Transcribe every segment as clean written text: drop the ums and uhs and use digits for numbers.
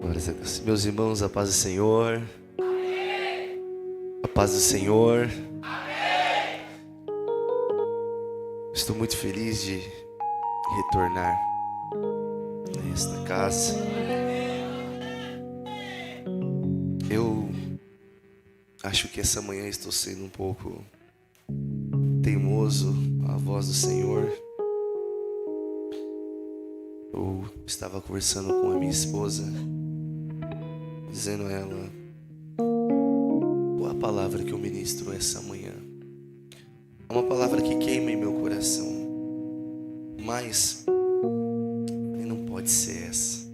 Glórias a Deus. Meus irmãos, a paz do Senhor. A paz do Senhor. Estou muito feliz de retornar a esta casa. Eu acho que essa manhã estou sendo um pouco teimoso à voz do Senhor. Eu estava conversando com a minha esposa, dizendo a ela qual a palavra que eu ministro essa manhã. É uma palavra que queima em meu coração, mas não pode ser essa.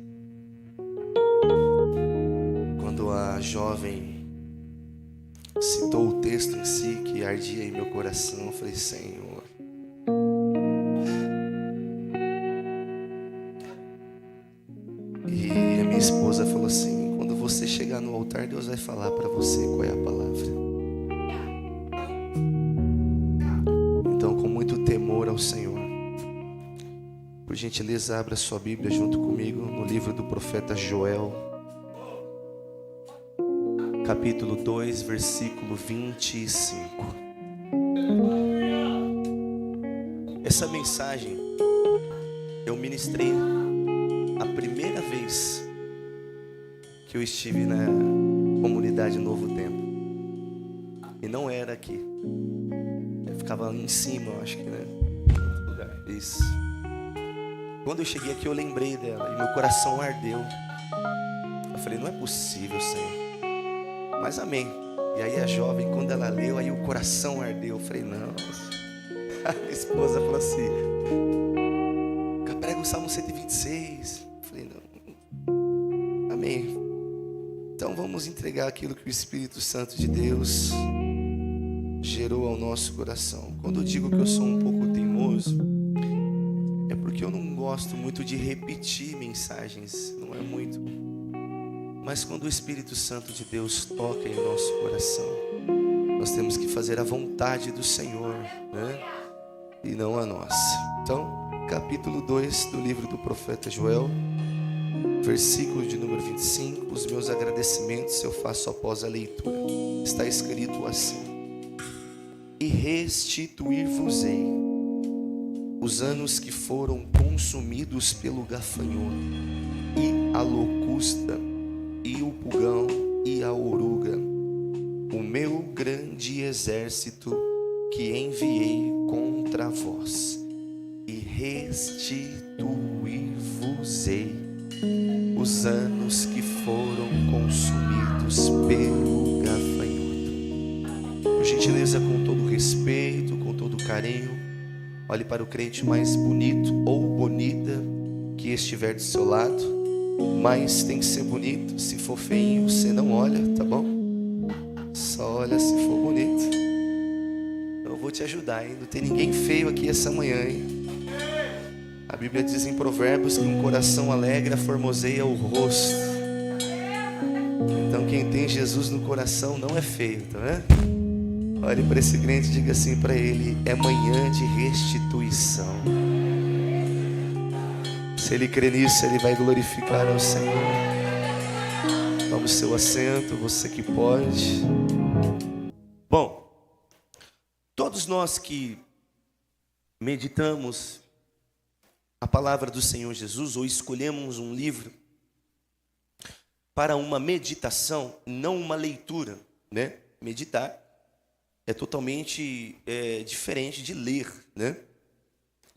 Quando a jovem citou o texto em si que ardia em meu coração, eu falei: Senhor, e a minha esposa falou assim: quando você chegar no altar, Deus vai falar para você qual é a palavra. Então, com muito temor ao Senhor, por gentileza, abra sua Bíblia junto comigo no livro do profeta Joel, capítulo 2, versículo 25. Essa mensagem eu ministrei a primeira vez que eu estive na comunidade Novo Tempo. E não era aqui. Eu ficava em cima, eu acho que, né? Em outro lugar. Isso. Quando eu cheguei aqui, eu lembrei dela e meu coração ardeu. Eu falei: não é possível, Senhor. Mas amém. E aí a jovem, quando ela leu, aí o coração ardeu. Eu falei: não. A minha esposa falou assim: prega o Salmo 126. Eu falei: não. Amém. Então vamos entregar aquilo que o Espírito Santo de Deus gerou ao nosso coração. Quando eu digo que eu sou um pouco teimoso, é porque eu não gosto muito de repetir mensagens. Não é muito. Mas quando o Espírito Santo de Deus toca em nosso coração, nós temos que fazer a vontade do Senhor, né? E não a nossa. Então, capítulo 2 do livro do profeta Joel, versículo de número 25. Os meus agradecimentos eu faço após a leitura. Está escrito assim: e restituir-vos-ei os anos que foram consumidos pelo gafanhoto, e a locusta, e o pulgão, e a oruga, o meu grande exército que enviei contra vós, e restituir-vos-ei os anos que foram consumidos pelo gafanhoto. Por gentileza, com todo respeito, com todo carinho, olhe para o crente mais bonito ou bonita que estiver do seu lado. Mas tem que ser bonito. Se for feinho, você não olha, tá bom? Só olha se for bonito. Eu vou te ajudar, hein? Não tem ninguém feio aqui essa manhã, hein? A Bíblia diz em Provérbios que um coração alegre formoseia o rosto. Então quem tem Jesus no coração não é feio, tá vendo? Olhe para esse crente e diga assim para ele: é manhã de restituição. Se ele crê nisso, ele vai glorificar ao Senhor. Tome o seu assento, você que pode. Bom, todos nós que meditamos a palavra do Senhor Jesus, ou escolhemos um livro para uma meditação, não uma leitura, né? Meditar é totalmente diferente de ler, né?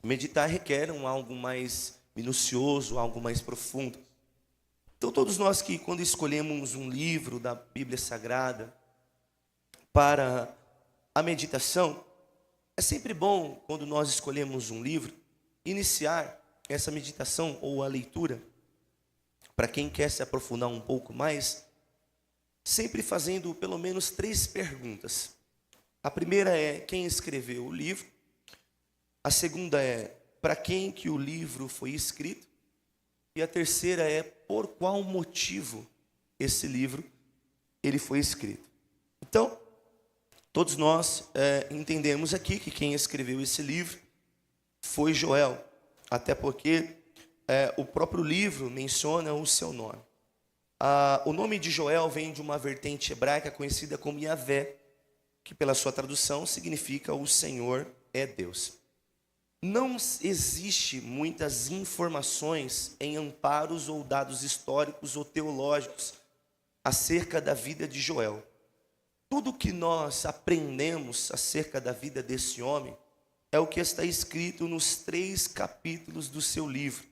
Meditar requer algo mais minucioso, algo mais profundo. Então todos nós que, quando escolhemos um livro da Bíblia Sagrada para a meditação, é sempre bom, quando nós escolhemos um livro, iniciar essa meditação ou a leitura, para quem quer se aprofundar um pouco mais, sempre fazendo pelo menos 3 perguntas. A primeira é: quem escreveu o livro? A segunda é: para quem que o livro foi escrito? E a terceira é: por qual motivo esse livro ele foi escrito? Então, todos nós entendemos aqui que quem escreveu esse livro foi Joel, até porque o próprio livro menciona o seu nome. O nome de Joel vem de uma vertente hebraica conhecida como Yahvé, que pela sua tradução significa o Senhor é Deus. Não existe muitas informações em amparos ou dados históricos ou teológicos acerca da vida de Joel. Tudo que nós aprendemos acerca da vida desse homem é o que está escrito nos 3 capítulos do seu livro.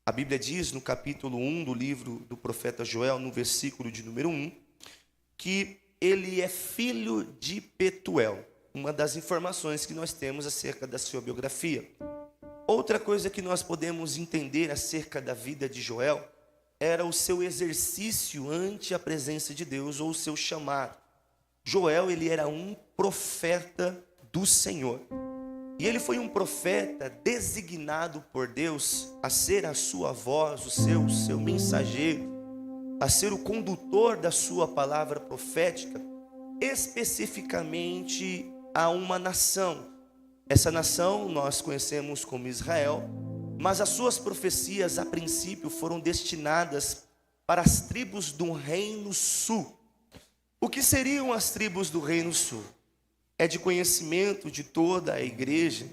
A Bíblia diz no capítulo 1 do livro do profeta Joel, no versículo de número 1, que ele é filho de Petuel. Uma das informações que nós temos acerca da sua biografia. Outra coisa que nós podemos entender acerca da vida de Joel era o seu exercício ante a presença de Deus, ou o seu chamado. Joel, ele era um profeta do Senhor. E ele foi um profeta designado por Deus a ser a sua voz, o seu mensageiro, a ser o condutor da sua palavra profética, especificamente a uma nação. Essa nação nós conhecemos como Israel, mas as suas profecias a princípio foram destinadas para as tribos do Reino Sul. O que seriam as tribos do Reino Sul? É de conhecimento de toda a igreja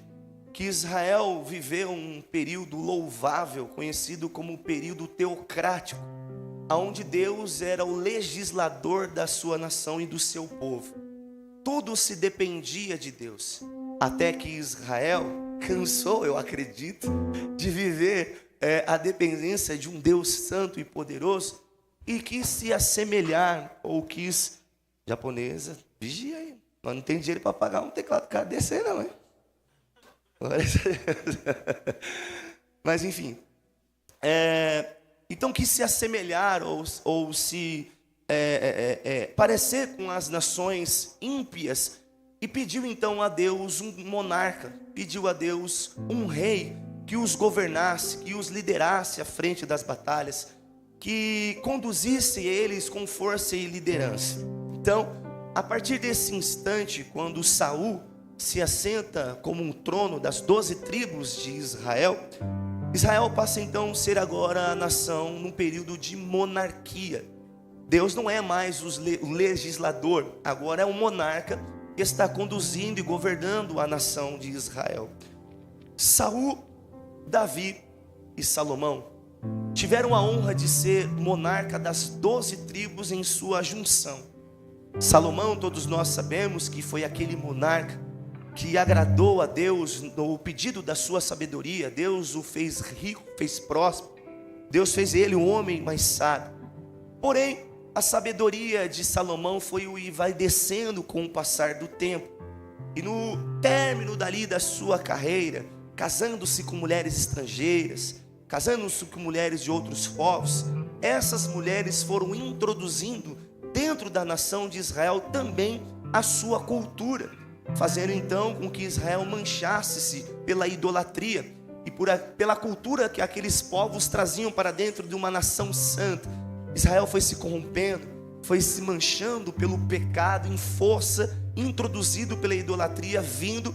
que Israel viveu um período louvável, conhecido como o período teocrático, onde Deus era o legislador da sua nação e do seu povo. Tudo se dependia de Deus, até que Israel cansou, eu acredito, de viver a dependência de um Deus santo e poderoso, e quis se assemelhar, ou quis, japonesa, vigia aí, nós não tem dinheiro para pagar um teclado cara desse não, hein? Mas enfim, então quis se assemelhar ou se parecer com as nações ímpias, e pediu então a Deus um monarca, pediu a Deus um rei que os governasse, que os liderasse à frente das batalhas, que conduzisse eles com força e liderança. Então, a partir desse instante, quando Saul se assenta como um trono das 12 tribos de Israel, Israel passa então a ser agora a nação num período de monarquia. Deus não é mais o legislador, agora é um monarca que está conduzindo e governando a nação de Israel. Saul, Davi e Salomão tiveram a honra de ser monarca das 12 tribos em sua junção. Salomão, todos nós sabemos que foi aquele monarca que agradou a Deus no pedido da sua sabedoria. Deus o fez rico, fez próspero. Deus fez ele um homem mais sábio. Porém, a sabedoria de Salomão foi e vai descendo com o passar do tempo. E no término dali da sua carreira, casando-se com mulheres estrangeiras, casando-se com mulheres de outros povos, essas mulheres foram introduzindo dentro da nação de Israel também a sua cultura, fazendo então com que Israel manchasse-se pela idolatria e pela cultura que aqueles povos traziam para dentro de uma nação santa. Israel foi se corrompendo, foi se manchando pelo pecado em força, introduzido pela idolatria, vindo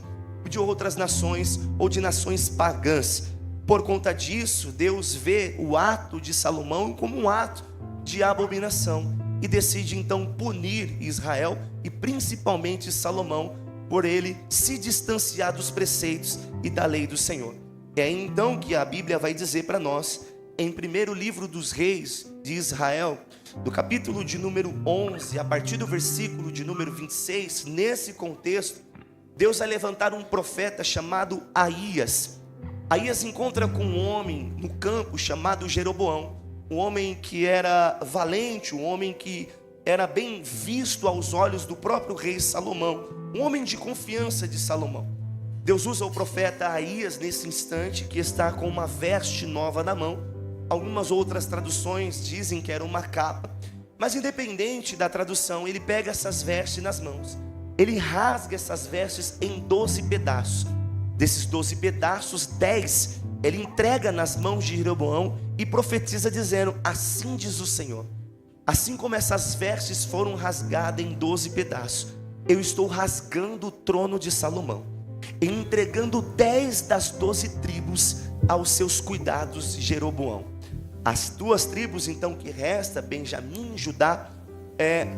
de outras nações ou de nações pagãs. Por conta disso, Deus vê o ato de Salomão como um ato de abominação e decide então punir Israel e principalmente Salomão por ele se distanciar dos preceitos e da lei do Senhor. É então que a Bíblia vai dizer para nós, em primeiro livro dos reis de Israel, do capítulo de número 11, a partir do versículo de número 26, nesse contexto, Deus vai levantar um profeta chamado Aías. Aías encontra com um homem no campo chamado Jeroboão, um homem que era valente, um homem que era bem visto aos olhos do próprio rei Salomão, um homem de confiança de Salomão. Deus usa o profeta Aías nesse instante, que está com uma veste nova na mão. Algumas outras traduções dizem que era uma capa, mas independente da tradução, ele pega essas vestes nas mãos, ele rasga essas vestes em 12 pedaços. Desses 12 pedaços, 10 ele entrega nas mãos de Jeroboão e profetiza dizendo: assim diz o Senhor, assim como essas vestes foram rasgadas em 12 pedaços, eu estou rasgando o trono de Salomão e entregando 10 das 12 tribos aos seus cuidados de Jeroboão. As duas tribos então que resta, Benjamim e Judá,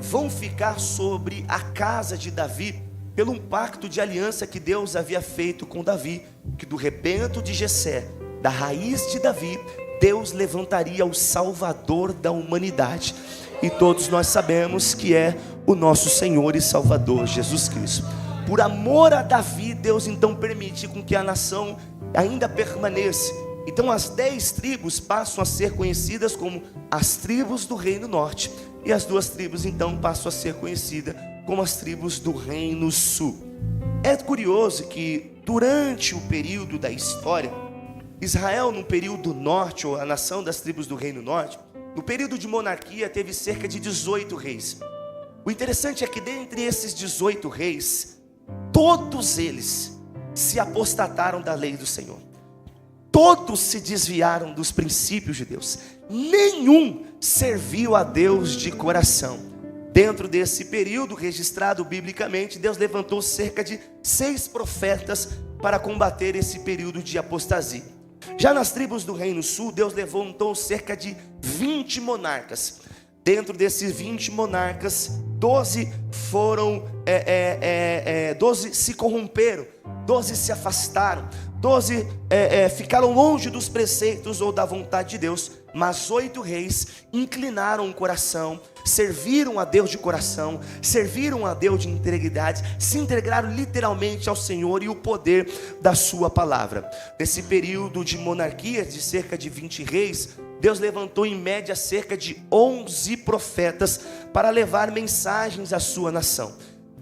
vão ficar sobre a casa de Davi, pelo um pacto de aliança que Deus havia feito com Davi, que do rebento de Jessé, da raiz de Davi, Deus levantaria o Salvador da humanidade. E todos nós sabemos que é o nosso Senhor e Salvador Jesus Cristo. Por amor a Davi, Deus então permite com que a nação ainda permaneça. Então as 10 tribos passam a ser conhecidas como as tribos do Reino Norte, e as 2 tribos então passam a ser conhecidas como as tribos do Reino Sul. É curioso que durante o período da história, Israel no período norte, ou a nação das tribos do Reino Norte, no período de monarquia teve cerca de 18 reis. O interessante é que dentre esses 18 reis, todos eles se apostataram da lei do Senhor. Todos se desviaram dos princípios de Deus. Nenhum serviu a Deus de coração. Dentro desse período registrado biblicamente, Deus levantou cerca de 6 profetas para combater esse período de apostasia. Já nas tribos do Reino Sul, Deus levantou cerca de 20 monarcas. Dentro desses 20 monarcas, 12 se corromperam, 12 se afastaram, 12 ficaram longe dos preceitos ou da vontade de Deus, mas 8 reis inclinaram o coração, serviram a Deus de coração, serviram a Deus de integridade, se entregaram literalmente ao Senhor e o poder da sua palavra. Nesse período de monarquia de cerca de 20 reis, Deus levantou em média cerca de 11 profetas para levar mensagens à sua nação.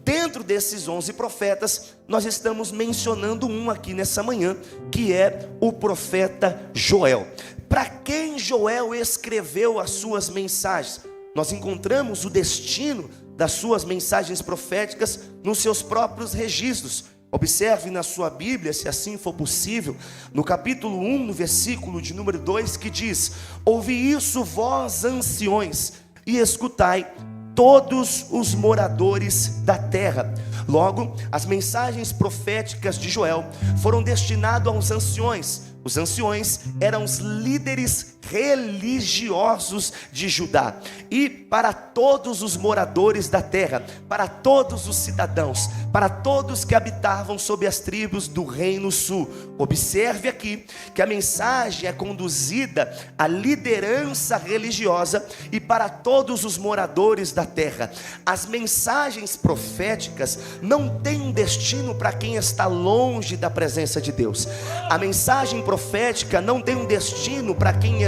Dentro desses 11 profetas, nós estamos mencionando um aqui nessa manhã, que é o profeta Joel. Para quem Joel escreveu as suas mensagens? Nós encontramos o destino das suas mensagens proféticas nos seus próprios registros. Observe na sua Bíblia, se assim for possível, no capítulo 1, no versículo de número 2, que diz: ouvi isso, vós anciões, e escutai, todos os moradores da terra. Logo, as mensagens proféticas de Joel foram destinadas aos anciões. Os anciões eram os líderes religiosos de Judá. E para todos os moradores da terra, para todos os cidadãos, para todos que habitavam sob as tribos do Reino Sul. Observe aqui que a mensagem é conduzida à liderança religiosa e para todos os moradores da terra. As mensagens proféticas não têm um destino para quem está longe da presença de Deus. A mensagem profética não tem um destino para quem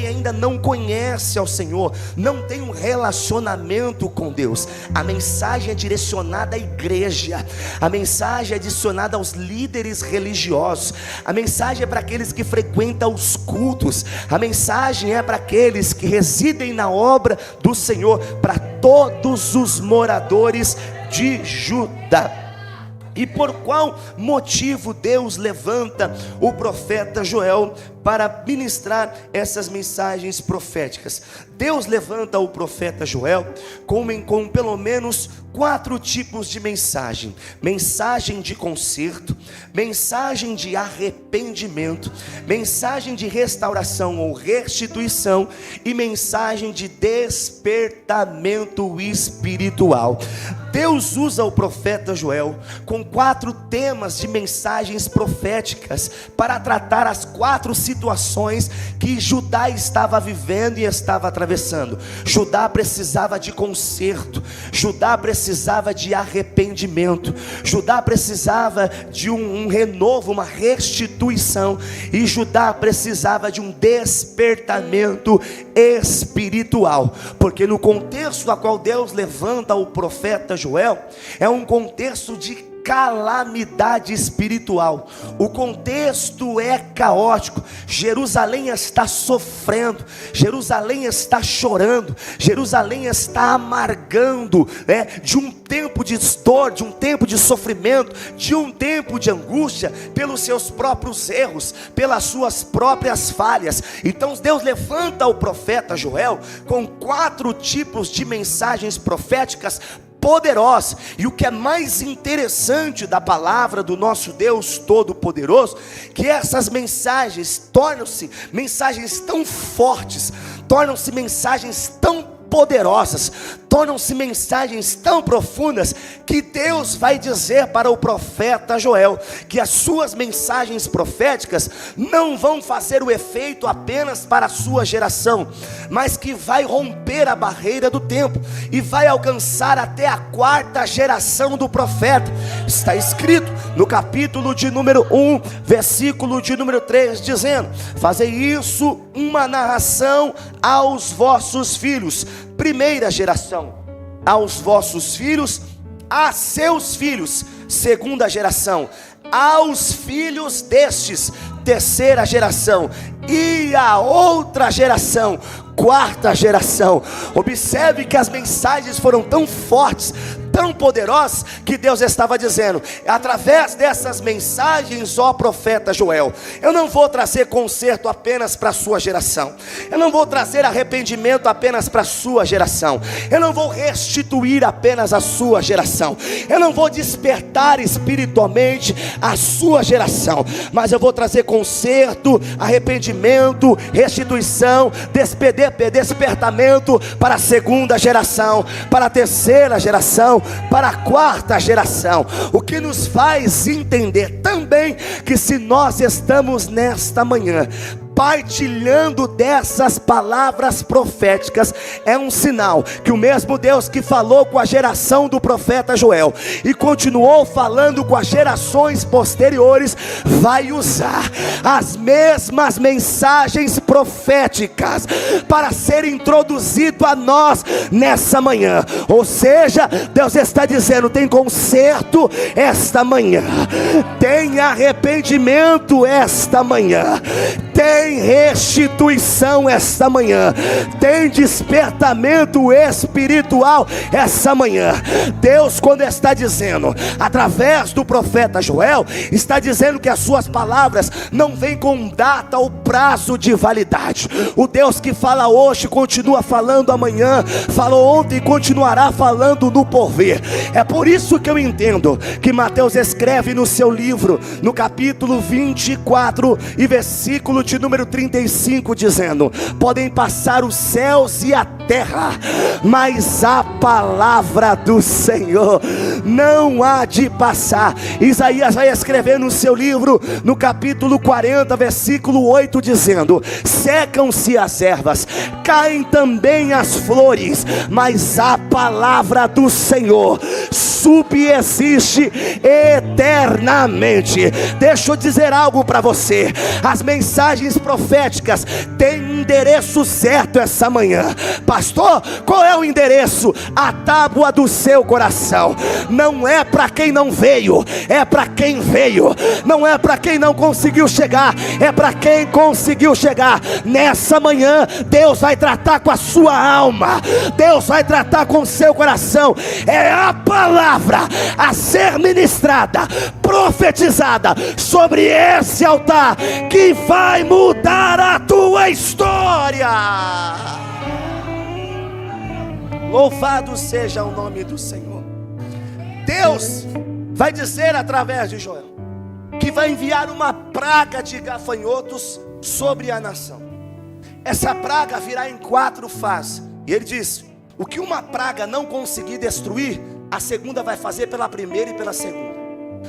ainda não conhece ao Senhor, não tem um relacionamento com Deus. A mensagem é direcionada à igreja, a mensagem é direcionada aos líderes religiosos, a mensagem é para aqueles que frequentam os cultos, a mensagem é para aqueles que residem na obra do Senhor, para todos os moradores de Judá. E por qual motivo Deus levanta o profeta Joel para ministrar essas mensagens proféticas? Deus levanta o profeta Joel com pelo menos 4 tipos de mensagem: mensagem de conserto, mensagem de arrependimento, mensagem de restauração ou restituição e mensagem de despertamento espiritual. Deus usa o profeta Joel com 4 temas de mensagens proféticas para tratar as 4 situações que Judá estava vivendo e estava atravessando. Judá precisava de conserto, Judá precisava de arrependimento, Judá precisava de um renovo, uma restituição, e Judá precisava de um despertamento espiritual, porque no contexto a qual Deus levanta o profeta Joel, é um contexto de calamidade espiritual. O contexto é caótico. Jerusalém está sofrendo, Jerusalém está chorando, Jerusalém está amargando, de um tempo de dor, de um tempo de sofrimento, de um tempo de angústia, pelos seus próprios erros, pelas suas próprias falhas. Então Deus levanta o profeta Joel com 4 tipos de mensagens proféticas poderosa. E o que é mais interessante da palavra do nosso Deus Todo-Poderoso, que essas mensagens tornam-se mensagens tão fortes, tornam-se mensagens tão poderosas, tornam-se mensagens tão profundas, que Deus vai dizer para o profeta Joel, que as suas mensagens proféticas não vão fazer o efeito apenas para a sua geração, mas que vai romper a barreira do tempo, e vai alcançar até a 4ª geração do profeta. Está escrito no capítulo de número 1, versículo de número 3, dizendo: fazei isso uma narração aos vossos filhos, 1ª geração, aos vossos filhos, a seus filhos, 2ª geração, aos filhos destes, 3ª geração, e a outra geração, 4ª geração. Observe que as mensagens foram tão fortes, tão poderosas, que Deus estava dizendo: através dessas mensagens, ó profeta Joel, eu não vou trazer conserto apenas para a sua geração, eu não vou trazer arrependimento apenas para a sua geração, eu não vou restituir apenas a sua geração, eu não vou despertar espiritualmente a sua geração, mas eu vou trazer conserto, arrependimento, restituição, despertamento para a 2ª geração, para a 3ª geração, para a 4ª geração. O que nos faz entender também que, se nós estamos nesta manhã partilhando dessas palavras proféticas, é um sinal que o mesmo Deus que falou com a geração do profeta Joel e continuou falando com as gerações posteriores, vai usar as mesmas mensagens proféticas para ser introduzido a nós nessa manhã. Ou seja, Deus está dizendo: tem conserto esta manhã, tem arrependimento esta manhã, tem restituição esta manhã, tem despertamento espiritual essa manhã. Deus, quando está dizendo através do profeta Joel, está dizendo que as suas palavras não vêm com data ou prazo de validade. O Deus que fala hoje continua falando amanhã, falou ontem e continuará falando no porvir. É por isso que eu entendo que Mateus escreve no seu livro, no capítulo 24 e versículo de número 35, dizendo: podem passar os céus e a terra, mas a palavra do Senhor não há de passar. Isaías vai escrever no seu livro, no capítulo 40, versículo 8, dizendo: secam-se as ervas, caem também as flores, mas a palavra do Senhor subsiste eternamente. Deixa eu dizer algo para você: as mensagens proféticas têm endereço certo essa manhã. Pastor, qual é o endereço? A tábua do seu coração. Não é para quem não veio, é para quem veio. Não é para quem não conseguiu chegar, é para quem conseguiu chegar. Nessa manhã, Deus vai tratar com a sua alma, Deus vai tratar com o seu coração. É a palavra a ser ministrada, profetizada sobre esse altar, que vai mudar a tua história. Louvado seja o nome do Senhor. Deus vai dizer através de Joel que vai enviar uma praga de gafanhotos sobre a nação. Essa praga virá em 4 fases. E ele diz: o que uma praga não conseguir destruir, a segunda vai fazer pela primeira e pela segunda.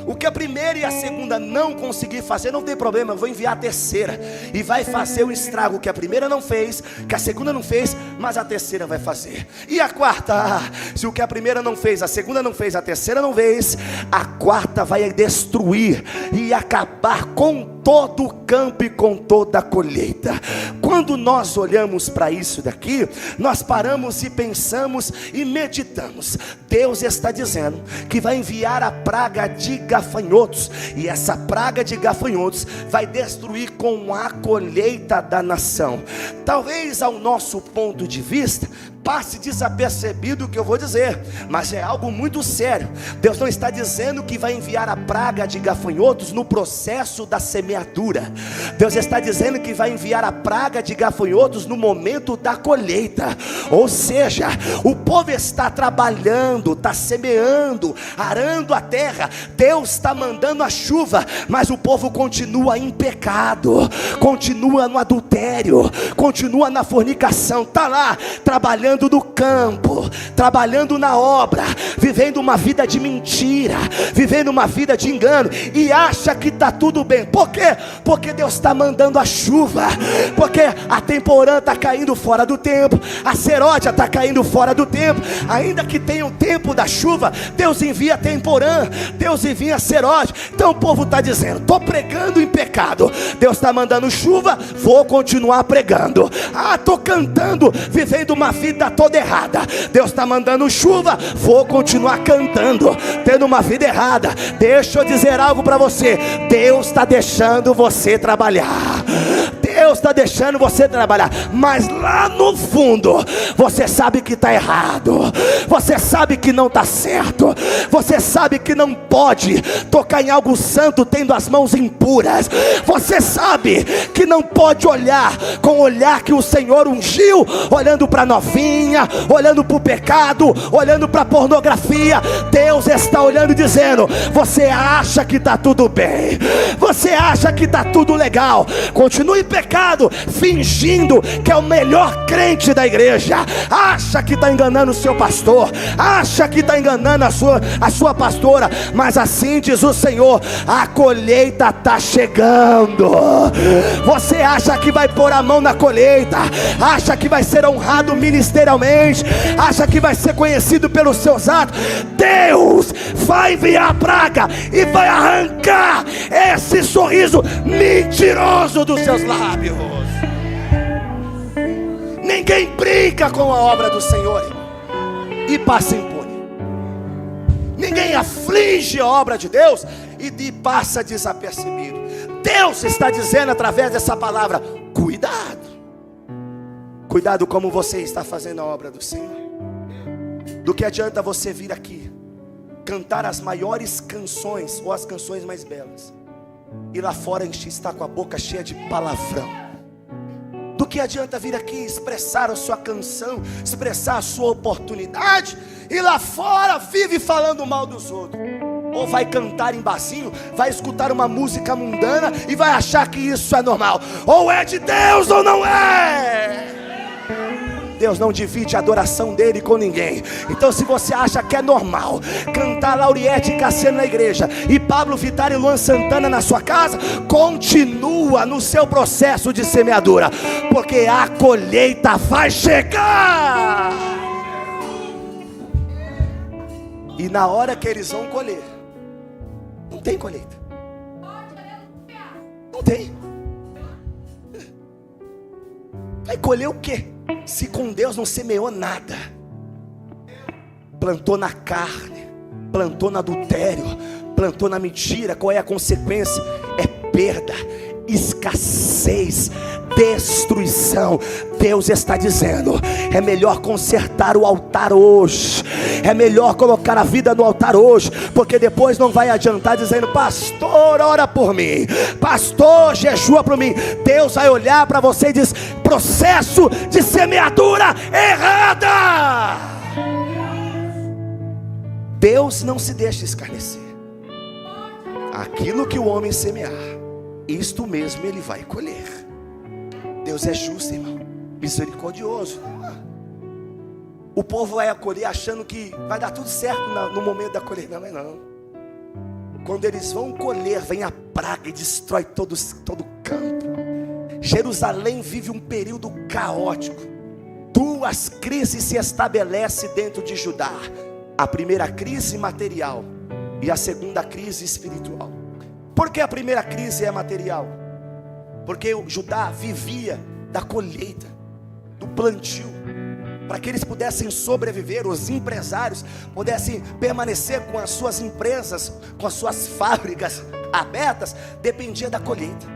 O que a primeira e a segunda não conseguir fazer, não tem problema, eu vou enviar a terceira, e vai fazer o estrago que a primeira não fez, que a segunda não fez, mas a terceira vai fazer. E a quarta, se o que a primeira não fez, a segunda não fez, a terceira não fez, a quarta vai destruir e acabar com todo o campo e com toda a colheita. Quando nós olhamos para isso daqui, nós paramos e pensamos e meditamos. Deus está dizendo que vai enviar a praga de gafanhotos, e essa praga de gafanhotos vai destruir com a colheita da nação. Talvez ao nosso ponto de vista passe desapercebido o que eu vou dizer, mas é algo muito sério. Deus não está dizendo que vai enviar a praga de gafanhotos no processo da semeadura. Deus está dizendo que vai enviar a praga de gafanhotos no momento da colheita. Ou seja, o povo está trabalhando, está semeando, arando a terra. Deus está mandando a chuva, mas o povo continua em pecado, continua no adultério, continua na fornicação. Está lá trabalhando no campo, trabalhando na obra, vivendo uma vida de mentira, vivendo uma vida de engano, e acha que está tudo bem. Por quê? Porque Deus está mandando a chuva, porque a temporã está caindo fora do tempo, a seródia está caindo fora do tempo. Ainda que tenha o tempo da chuva, Deus envia temporã, Deus envia seródia. Então o povo está dizendo: estou pregando em pecado, Deus está mandando chuva, vou continuar pregando. Estou cantando, vivendo uma vida toda errada, Deus está mandando chuva, vou continuar cantando, tendo uma vida errada. Deixa eu dizer algo para você: Deus está deixando você trabalhar, Deus está deixando você trabalhar, mas lá no fundo você sabe que está errado, você sabe que não está certo, você sabe que não pode tocar em algo santo tendo as mãos impuras, você sabe que não pode olhar com o olhar que o Senhor ungiu, olhando para novinha, olhando para o pecado, olhando para a pornografia. Deus está olhando e dizendo: você acha que está tudo bem, você acha que está tudo legal, continue em pecado, fingindo que é o melhor crente da igreja, acha que está enganando o seu pastor, acha que está enganando a sua pastora, mas assim diz o Senhor: a colheita está chegando. Você acha que vai pôr a mão na colheita, acha que vai ser honrado ministerialmente, acha que vai ser conhecido pelos seus atos. Deus vai enviar a praga e vai arrancar esse sorriso mentiroso dos seus lábios. Ninguém brinca com a obra do Senhor, irmão, e passa impune. Ninguém aflige a obra de Deus e passa desapercebido. Deus está dizendo através dessa palavra: cuidado, cuidado como você está fazendo a obra do Senhor. Do que adianta você vir aqui cantar as maiores canções ou as canções mais belas, e lá fora está com a boca cheia de palavrão? Do que adianta vir aqui expressar a sua canção, expressar a sua oportunidade, e lá fora vive falando mal dos outros? Ou vai cantar em barzinho, vai escutar uma música mundana e vai achar que isso é normal? Ou é de Deus ou não é? Deus não divide a adoração dele com ninguém. Então, se você acha que é normal cantar Lauriette e Cassiano na igreja e Pablo Vittar e Luan Santana na sua casa, continua no seu processo de semeadura, porque a colheita vai chegar. E na hora que eles vão colher, não tem colheita, não tem. Vai colher o quê? Se com Deus não semeou nada, plantou na carne, plantou no adultério, plantou na mentira. Qual é a consequência? É perda, escassez, destruição. Deus está dizendo: é melhor consertar o altar hoje, é melhor colocar a vida no altar hoje, porque depois não vai adiantar dizendo: pastor, ora por mim, pastor, jejua por mim. Deus vai olhar para você e diz: processo de semeadura errada. Deus não se deixa escarnecer. Aquilo que o homem semear, isto mesmo ele vai colher. Deus é justo, irmão, misericordioso. O povo vai colher achando que vai dar tudo certo no momento da colheita. Não é não. Quando eles vão colher, vem a praga e destrói todo o campo. Jerusalém vive um período caótico. Duas crises se estabelecem dentro de Judá: a primeira crise material e a segunda crise espiritual. Por que a primeira crise é material? Porque o Judá vivia da colheita, do plantio. Para que eles pudessem sobreviver, os empresários pudessem permanecer com as suas empresas, com as suas fábricas abertas, dependia da colheita.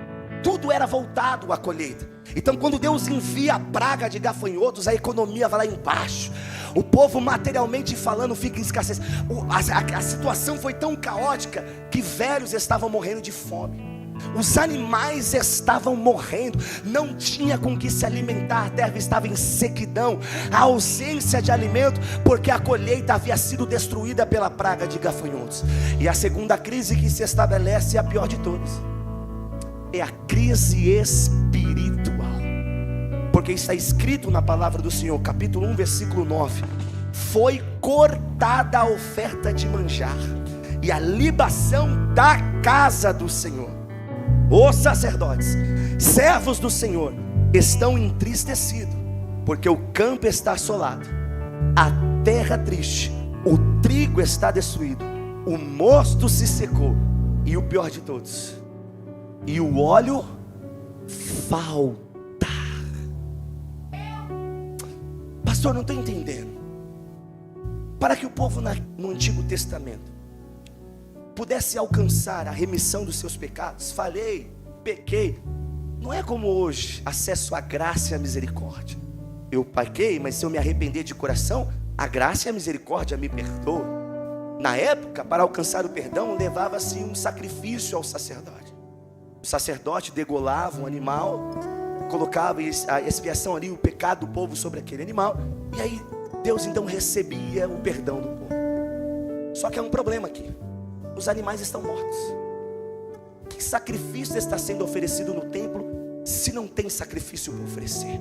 Tudo era voltado à colheita. Então quando Deus envia a praga de gafanhotos, a economia vai lá embaixo. O povo, materialmente falando, fica em escassez. A situação foi tão caótica que velhos estavam morrendo de fome. Os animais estavam morrendo, não tinha com que se alimentar, a terra estava em sequidão, a ausência de alimento, porque a colheita havia sido destruída pela praga de gafanhotos. E a segunda crise que se estabelece é a pior de todas, é a crise espiritual, porque está escrito na palavra do Senhor, capítulo 1, versículo 9: foi cortada a oferta de manjar e a libação da casa do Senhor. Os sacerdotes, servos do Senhor, estão entristecidos, porque o campo está assolado, a terra triste, o trigo está destruído, o mosto se secou, e o pior de todos, e o óleo falta. Pastor, não estou entendendo. Para que o povo no Antigo Testamento pudesse alcançar a remissão dos seus pecados, falhei, pequei, não é como hoje, acesso à graça e à misericórdia. Eu pequei, mas se eu me arrepender de coração, a graça e a misericórdia me perdoam. Na época, para alcançar o perdão, levava-se um sacrifício ao sacerdote. O sacerdote degolava um animal, colocava a expiação ali, o pecado do povo sobre aquele animal, e aí Deus então recebia o perdão do povo. Só que há um problema aqui: os animais estão mortos. Que sacrifício está sendo oferecido no templo se não tem sacrifício para oferecer?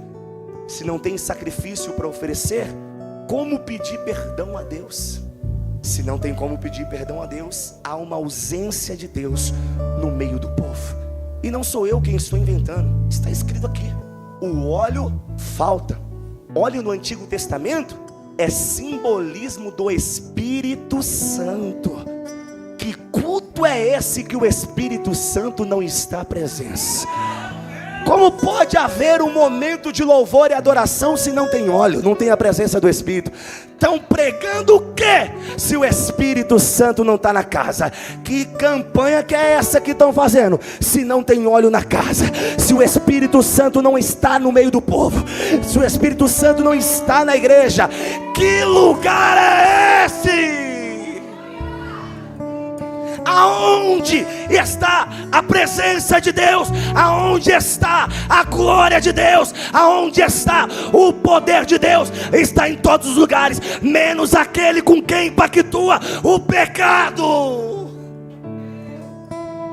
Se não tem sacrifício para oferecer, como pedir perdão a Deus? Se não tem como pedir perdão a Deus, há uma ausência de Deus no meio do povo. E não sou eu quem estou inventando, está escrito aqui: o óleo falta. Óleo no Antigo Testamento é simbolismo do Espírito Santo. Que culto é esse que o Espírito Santo não está presente? Como pode haver um momento de louvor e adoração se não tem óleo, não tem a presença do Espírito? Estão pregando o quê se o Espírito Santo não está na casa? Que campanha que é essa que estão fazendo se não tem óleo na casa? Se o Espírito Santo não está no meio do povo, se o Espírito Santo não está na igreja, que lugar é esse? Aonde está a presença de Deus? Aonde está a glória de Deus? Aonde está o poder de Deus? Está em todos os lugares, menos aquele com quem pactua o pecado.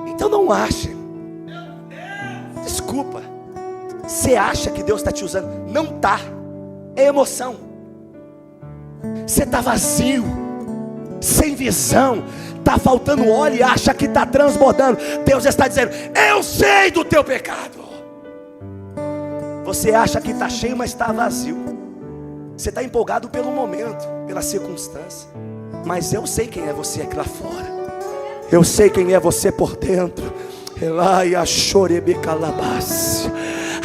Então não ache, desculpa, você acha que Deus está te usando? Não está, é emoção. Você está vazio, sem visão, está faltando óleo e acha que está transbordando. Deus está dizendo: eu sei do teu pecado. Você acha que está cheio, mas está vazio. Você está empolgado pelo momento, pela circunstância, mas eu sei quem é você aqui lá fora. Eu sei quem é você por dentro. Elaia chorebe calabás.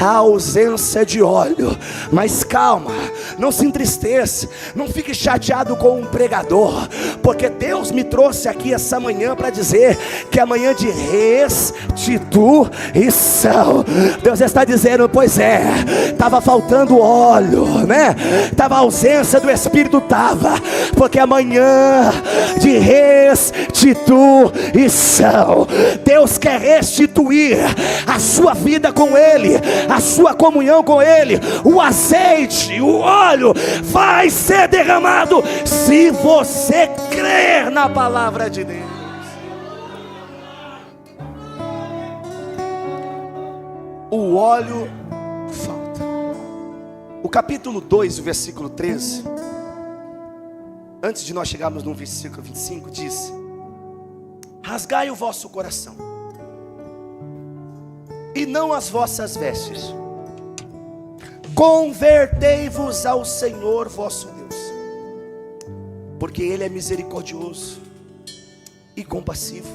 A ausência de óleo. Mas calma, não se entristeça, não fique chateado com um pregador, porque Deus me trouxe aqui essa manhã para dizer que é manhã de restituição. Deus está dizendo: pois é, estava faltando óleo, né? Estava a ausência do Espírito, estava, porque amanhã de restituição. Deus quer restituir a sua vida com Ele, a sua comunhão com Ele. O azeite, o óleo vai ser derramado se você crer na palavra de Deus. O óleo falta. O capítulo 2, o versículo 13, antes de nós chegarmos no versículo 25, diz: rasgai o vosso coração e não as vossas vestes, convertei-vos ao Senhor vosso Deus, porque Ele é misericordioso e compassivo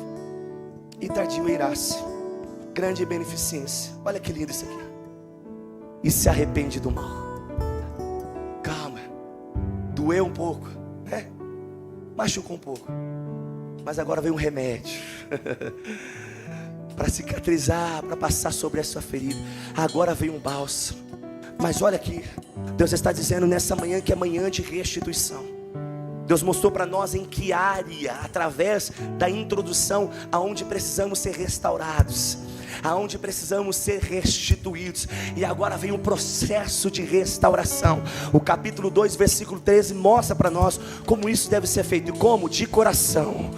e tardio em irar-se, grande em beneficência. Olha que lindo isso aqui. E se arrepende do mal. Calma, doeu um pouco, né? Machucou um pouco, mas agora vem um remédio para cicatrizar, para passar sobre a sua ferida. Agora vem um bálsamo. Mas olha aqui, Deus está dizendo nessa manhã que é manhã de restituição. Deus mostrou para nós em que área, através da introdução, aonde precisamos ser restaurados, aonde precisamos ser restituídos. E agora vem o processo de restauração. O capítulo 2, versículo 13 mostra para nós como isso deve ser feito. E como? De coração.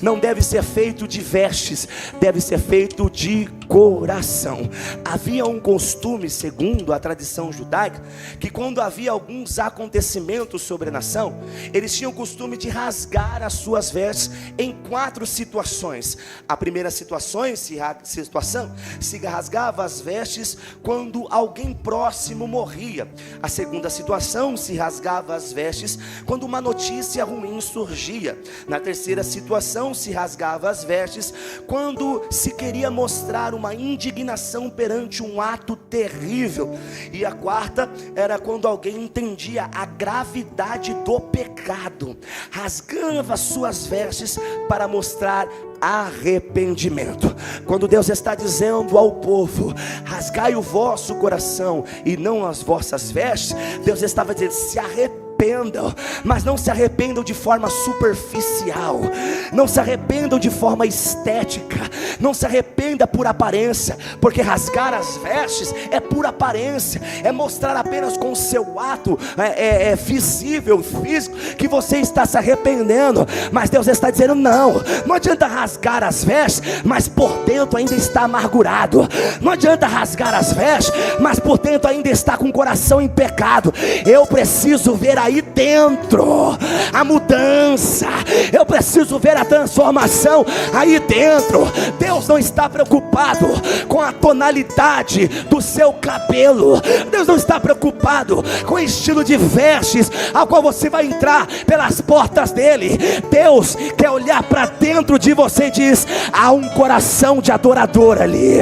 Não deve ser feito de vestes, deve ser feito de coração. Havia um costume, segundo a tradição judaica, que quando havia alguns acontecimentos sobre a nação, eles tinham o costume de rasgar as suas vestes em 4 situações. A primeira situação se rasgava as vestes quando alguém próximo morria. A segunda situação se rasgava as vestes quando uma notícia ruim surgia. Na terceira situação se rasgava as vestes quando se queria mostrar uma indignação perante um ato terrível. E a quarta era quando alguém entendia a gravidade do pecado, rasgava suas vestes para mostrar arrependimento. Quando Deus está dizendo ao povo: rasgai o vosso coração e não as vossas vestes, Deus estava dizendo: se arrependam, mas não se arrependam de forma superficial, não se arrependam de forma estética, não se arrependa por aparência, porque rasgar as vestes é por aparência, é mostrar apenas com o seu ato visível, físico, que você está se arrependendo. Mas Deus está dizendo: não adianta rasgar as vestes, mas por dentro ainda está amargurado. Não adianta rasgar as vestes, mas por dentro ainda está com o coração em pecado. Eu preciso ver aí dentro a mudança, eu preciso ver a transformação aí dentro. Deus não está preocupado com a tonalidade do seu cabelo, Deus não está preocupado com o estilo de vestes ao qual você vai entrar pelas portas dele. Deus quer olhar para dentro de você e diz: há um coração de adorador ali,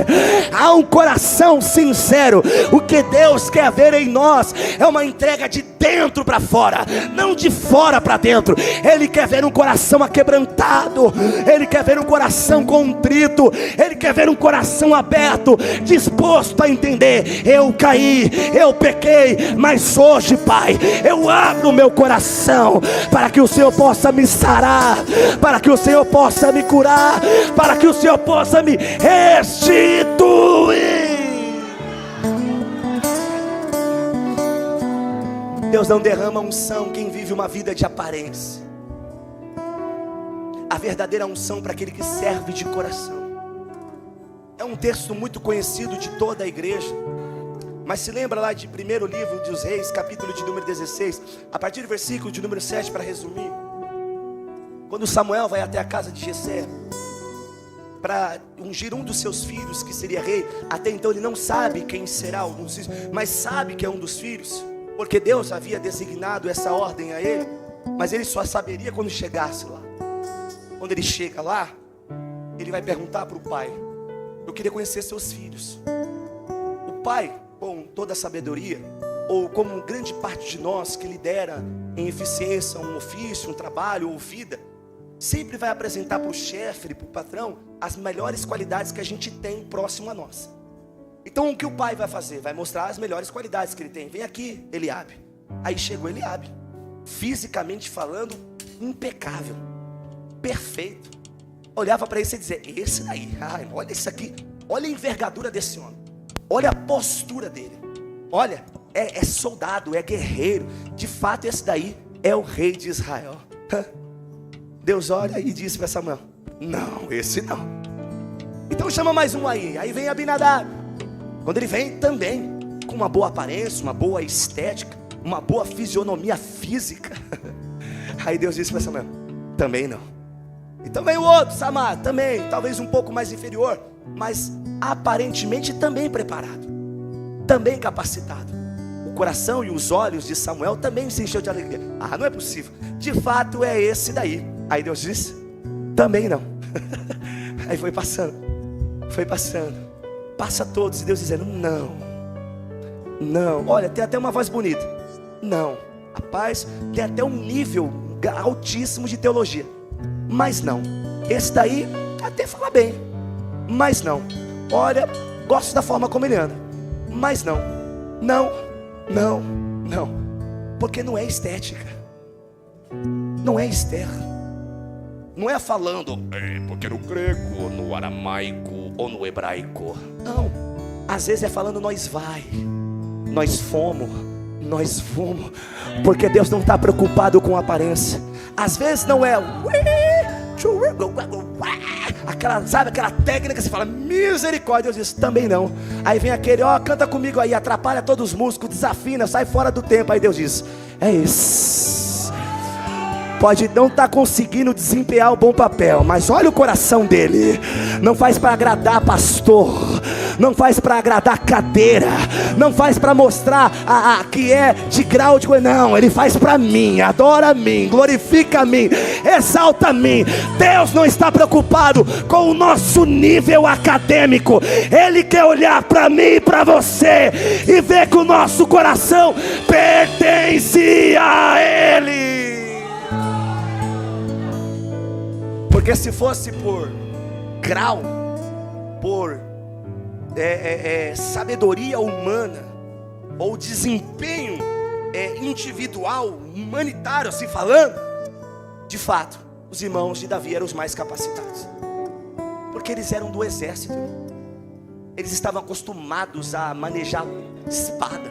há um coração sincero. O que Deus quer ver em nós é uma entrega de dentro para fora, não de fora para dentro. Ele quer ver um coração aquebrantado, Ele quer ver um coração contrito, Ele quer ver um coração aberto, disposto a entender: eu caí, eu pequei, mas hoje, Pai, eu abro o meu coração para que o Senhor possa me sarar, para que o Senhor possa me curar, para que o Senhor possa me restituir. Deus não derrama unção quem vive uma vida de aparência. A verdadeira unção para aquele que serve de coração. É um texto muito conhecido de toda a igreja, mas se lembra lá de 1º livro dos Reis, capítulo de número 16, a partir do versículo de número 7, para resumir. Quando Samuel vai até a casa de Jessé para ungir um dos seus filhos que seria rei. Até então ele não sabe quem será um dos filhos, mas sabe que é um dos filhos, porque Deus havia designado essa ordem a ele. Mas ele só saberia quando chegasse lá. Quando ele chega lá, ele vai perguntar para o pai: eu queria conhecer seus filhos. O pai, com toda a sabedoria, ou como grande parte de nós que lidera em eficiência um ofício, um trabalho ou vida, sempre vai apresentar para o chefe, para o patrão, as melhores qualidades que a gente tem próximo a nós. Então o que o pai vai fazer? Vai mostrar as melhores qualidades que ele tem. Vem aqui, Eliabe. Aí chegou Eliabe, fisicamente falando, impecável, perfeito. Olhava para ele e dizia: esse daí, olha isso aqui, olha a envergadura desse homem, olha a postura dele, olha, é soldado, é guerreiro. De fato esse daí é o rei de Israel. Deus olha e diz para Samuel: não, esse não. Então chama mais um aí. Aí vem Abinadab. Quando ele vem também com uma boa aparência, uma boa estética, uma boa fisionomia física. Aí Deus disse para Samuel: também não. E também o outro, Samar, também, talvez um pouco mais inferior, mas aparentemente também preparado, também capacitado. O coração e os olhos de Samuel também se encheu de alegria. Não é possível, de fato é esse daí. Aí Deus disse: também não. Aí foi passando, passa todos, e Deus dizendo: não, olha, tem até uma voz bonita, não, rapaz, tem até um nível altíssimo de teologia, mas não, esse daí até fala bem, mas não. Olha, gosto da forma como ele anda, mas não. Porque não é estética, não é externo, não é falando porque no grego, no aramaico ou no hebraico. Não, às vezes é falando nós vai, nós fomos, porque Deus não está preocupado com a aparência. Às vezes não é aquela, sabe, aquela técnica que você fala misericórdia, Deus diz também não. Aí vem aquele, canta comigo aí, atrapalha todos os músicos, desafina, sai fora do tempo. Aí Deus diz, é isso. Pode não estar conseguindo desempenhar o bom papel, mas olha o coração dele. Não faz para agradar pastor, não faz para agradar cadeira, não faz para mostrar que é de grau de coisa. Não, ele faz para mim, adora a mim, glorifica a mim, exalta a mim. Deus não está preocupado com o nosso nível acadêmico. Ele quer olhar para mim e para você e ver que o nosso coração pertence a Ele. Porque se fosse por grau, por sabedoria humana, ou desempenho individual, humanitário assim falando, de fato, os irmãos de Davi eram os mais capacitados, porque eles eram do exército, eles estavam acostumados a manejar espada,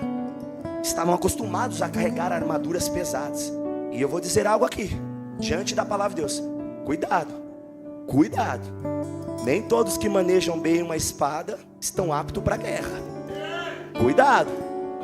estavam acostumados a carregar armaduras pesadas. E eu vou dizer algo aqui, diante da palavra de Deus: cuidado, nem todos que manejam bem uma espada estão aptos para a guerra. Cuidado,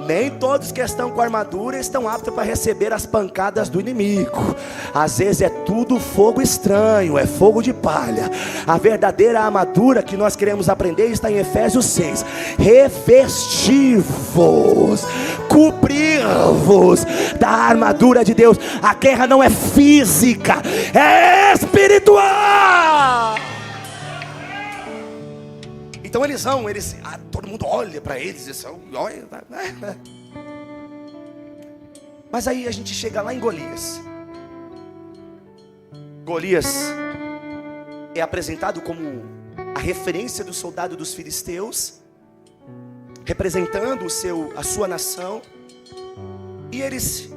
nem todos que estão com armadura estão aptos para receber as pancadas do inimigo. Às vezes é tudo fogo estranho, é fogo de palha. A verdadeira armadura que nós queremos aprender está em Efésios 6. Revestir-vos, cobrir-vos da armadura de Deus. A guerra não é física, é espiritual. Então todo mundo olha para eles e olha. Mas aí a gente chega lá em Golias. Golias é apresentado como a referência do soldado dos filisteus, representando a sua nação. E eles